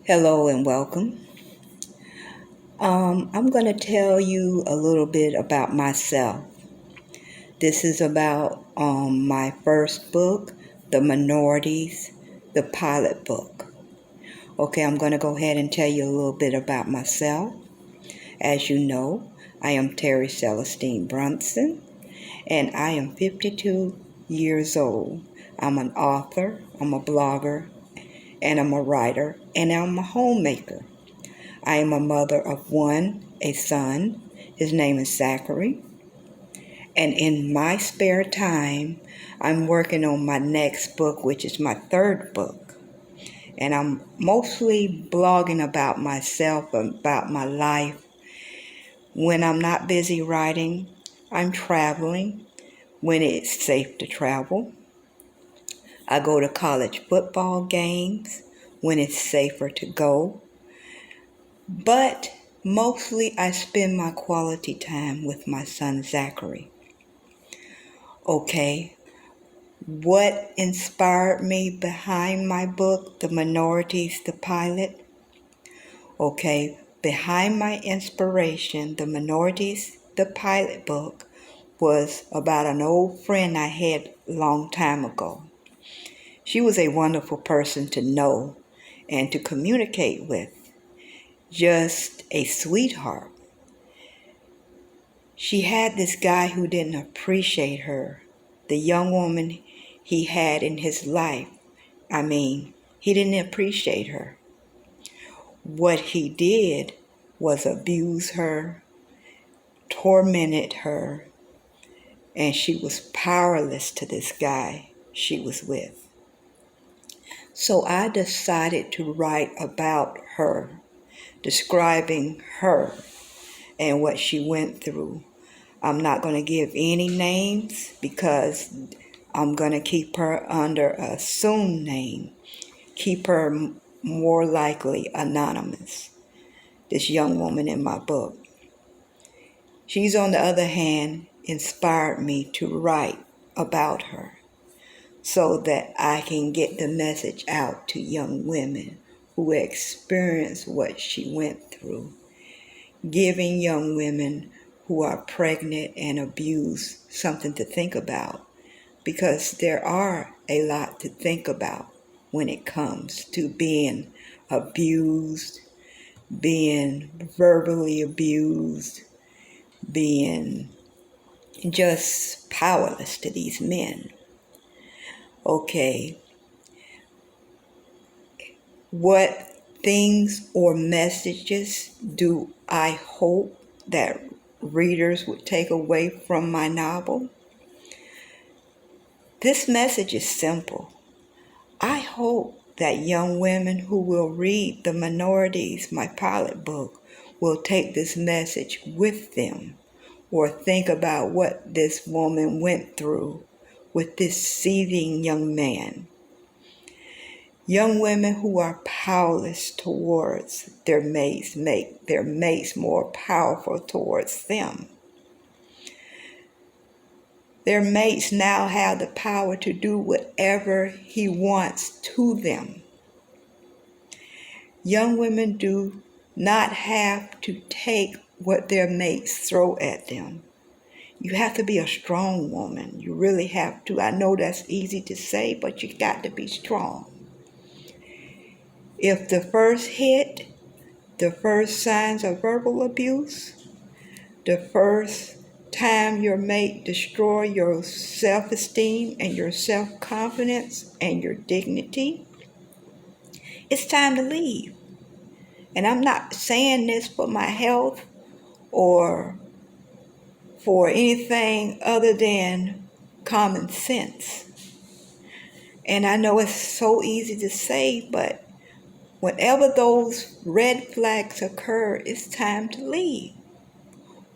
Hello and welcome. I'm going to tell you a little bit about myself. This is about my first book, The Minorities, the pilot book. Okay, I'm going to go ahead and tell you a little bit about myself. As you know, I am Terri Celestine Brunson, and I am 52 years old. I'm an author, I'm a blogger, and I'm a writer, and I'm a homemaker. I am a mother of one, a son. His name is Zachary. And in my spare time, I'm working on my next book, which is my third book. And I'm mostly blogging about myself, about my life. When I'm not busy writing, I'm traveling when it's safe to travel. I go to college football games when it's safer to go. But mostly I spend my quality time with my son Zachary. Okay, what inspired me behind my book, The Minorities, the pilot? Okay, behind my inspiration, The Minorities, the pilot book, was about an old friend I had a long time ago. She was a wonderful person to know and to communicate with. Just a sweetheart. She had this guy who didn't appreciate her, the young woman he had in his life. He didn't appreciate her. What he did was abuse her, tormented her, and she was powerless to this guy she was with. So I decided to write about her, describing her and what she went through. I'm not going to give any names because I'm going to keep her under an assumed name, keep her more likely anonymous, this young woman in my book. She's, on the other hand, inspired me to write about her so that I can get the message out to young women who experience what she went through, giving young women who are pregnant and abused something to think about, because there are a lot to think about when it comes to being abused, being verbally abused, being just powerless to these men. Okay, what things or messages do I hope that readers would take away from my novel? This message is simple. I hope that young women who will read The Minorities, my pilot book, will take this message with them or think about what this woman went through with this seething young man. Young women who are powerless towards their mates make their mates more powerful towards them. Their mates now have the power to do whatever he wants to them. Young women do not have to take what their mates throw at them. You have to be a strong woman. You really have to. I know that's easy to say, but you got to be strong. If the first hit, the first signs of verbal abuse, the first time your mate destroy your self-esteem and your self-confidence and your dignity, it's time to leave. And I'm not saying this for my health or for anything other than common sense. And I know it's so easy to say, but whenever those red flags occur, it's time to leave.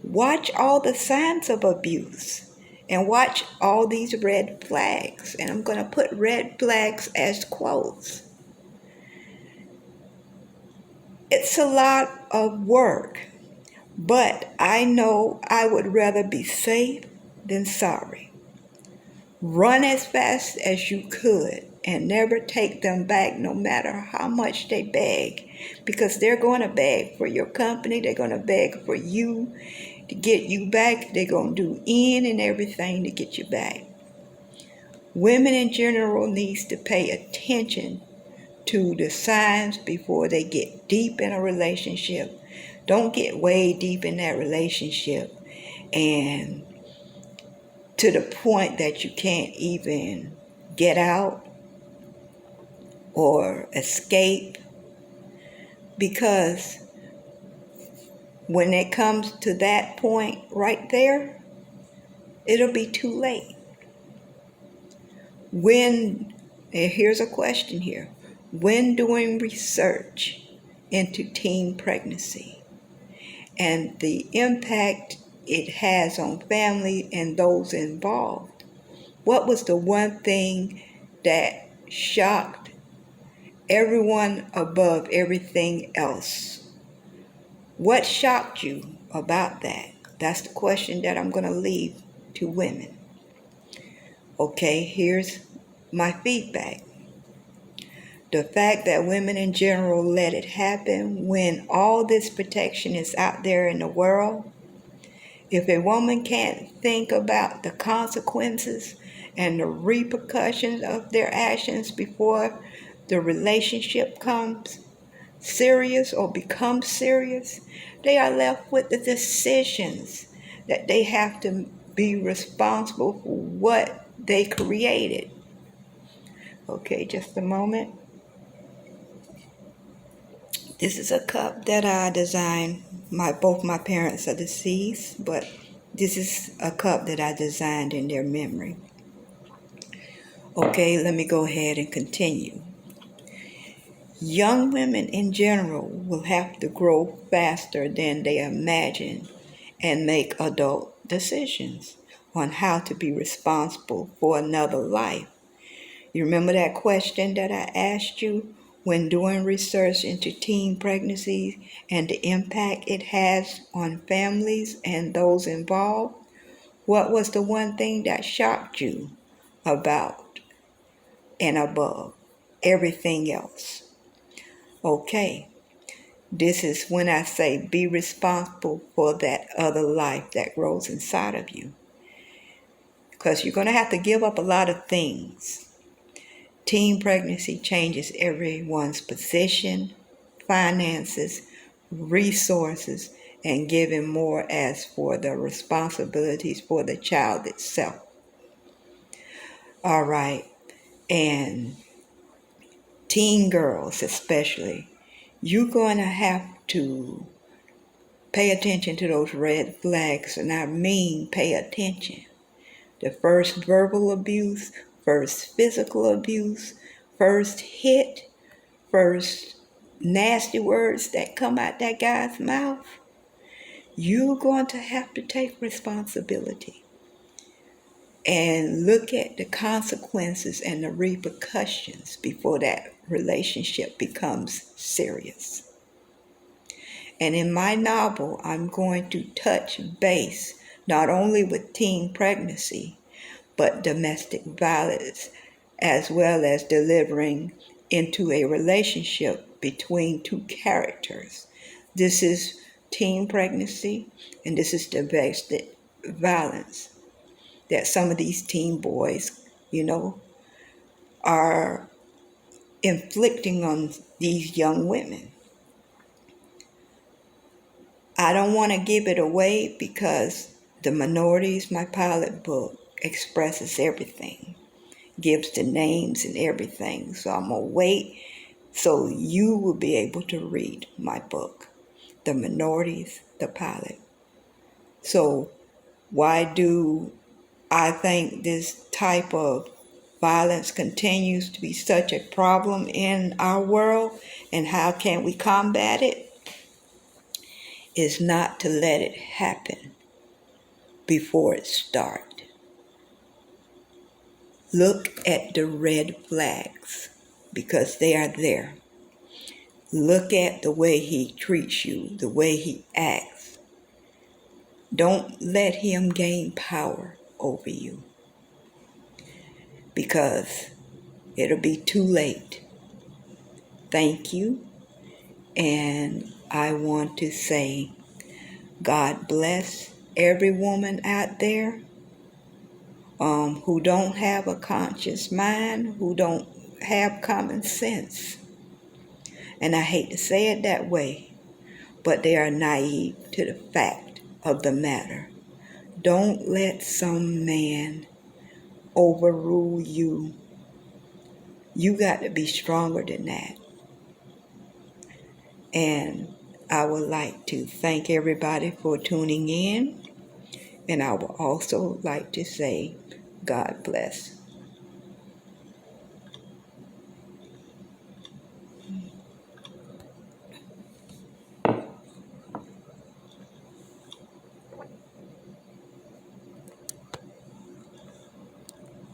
Watch all the signs of abuse and watch all these red flags. And I'm going to put red flags as quotes. It's a lot of work, but I know I would rather be safe than sorry. Run as fast as you could and never take them back no matter how much they beg, because they're going to beg for your company. They're going to beg for you to get you back. They're going to do in and everything to get you back. Women in general needs to pay attention to the signs before they get deep in a relationship. Don't get way deep in that relationship and to the point that you can't even get out or escape, because when it comes to that point right there, it'll be too late. Here's a question here. When doing research into teen pregnancy and the impact it has on family and those involved, what was the one thing that shocked everyone above everything else? What shocked you about that? That's the question that I'm going to leave to women. Okay, here's my feedback. The fact that women in general let it happen when all this protection is out there in the world. If a woman can't think about the consequences and the repercussions of their actions before the relationship comes serious or becomes serious, they are left with the decisions that they have to be responsible for what they created. Okay, just a moment. This is a cup that I designed. Both my parents are deceased, but this is a cup that I designed in their memory. Okay, let me go ahead and continue. Young women in general will have to grow faster than they imagine and make adult decisions on how to be responsible for another life. You remember that question that I asked you when doing research into teen pregnancies and the impact it has on families and those involved? What was the one thing that shocked you about and above everything else? Okay, this is when I say be responsible for that other life that grows inside of you, because you're going to have to give up a lot of things. Teen pregnancy changes everyone's position, finances, resources, and giving more as for the responsibilities for the child itself. All right, and teen girls especially, you're going to have to pay attention to those red flags, and I mean pay attention. The first verbal abuse, first physical abuse, first hit, first nasty words that come out that guy's mouth, you're going to have to take responsibility and look at the consequences and the repercussions before that relationship becomes serious. And in my novel, I'm going to touch base not only with teen pregnancy, but domestic violence, as well as delivering into a relationship between two characters. This is teen pregnancy, and this is domestic violence that some of these teen boys, are inflicting on these young women. I don't want to give it away because the Minorities, my pilot book, expresses everything, gives the names and everything. So I'm going to wait so you will be able to read my book, The Minorities, the pilot. So why do I think this type of violence continues to be such a problem in our world, and how can we combat it? Is not to let it happen before it starts. Look at the red flags because they are there. Look at the way he treats you, the way he acts. Don't let him gain power over you, because it'll be too late. Thank you. And I want to say, God bless every woman out there who don't have a conscious mind, who don't have common sense. And I hate to say it that way, but they are naive to the fact of the matter. Don't let some man overrule you. You got to be stronger than that. And I would like to thank everybody for tuning in. And I would also like to say, God bless.